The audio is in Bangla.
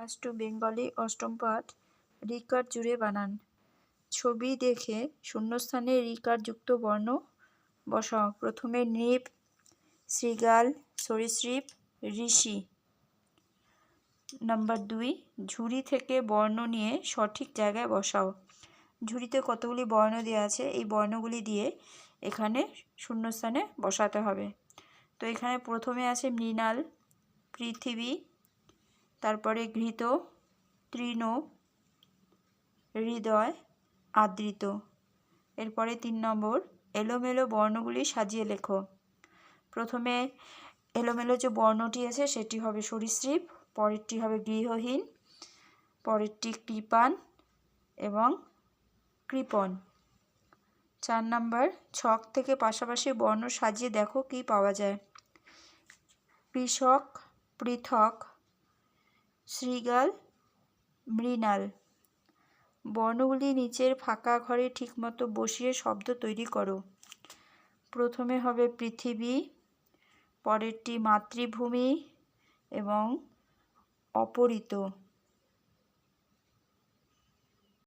ফার্স্ট টু বেঙ্গলি অষ্টম পাঠ রিকার জুড়ে বানান। ছবি দেখে শূন্যস্থানে রিকারযুক্ত বর্ণ বসাও। প্রথমে নৃপ, শৃগাল, সরীসৃপ, ঋষি। নাম্বার 2, ঝুড়ি থেকে বর্ণ নিয়ে সঠিক জায়গায় বসাও। ঝুড়িতে কতগুলি বর্ণ দেওয়া আছে, এই বর্ণগুলি দিয়ে এখানে শূন্যস্থানে বসাতে হবে। তো এখানে প্রথমে আছে মৃণাল, পৃথিবী, তারপরে ঘৃত, তৃণ, হৃদয়, আদৃত। এরপরে 3 নম্বর, এলোমেলো বর্ণগুলি সাজিয়ে লেখো। প্রথমে এলোমেলো যে বর্ণটি আছে সেটি হবে সরীসৃপ, পরেরটি হবে গৃহহীন, পরেরটি কৃপান এবং কৃপণ। 4 নম্বর, ছক থেকে পাশাপাশি বর্ণ সাজিয়ে দেখো কি পাওয়া যায়। কৃষক, পৃথক, শৃগাল, মৃণাল। বর্ণগুলি নিচের ফাঁকা ঘরে ঠিকমতো বসিয়ে শব্দ তৈরি করো। প্রথমে হবে পৃথিবী, পরেরটি মাতৃভূমি এবং অপরিত।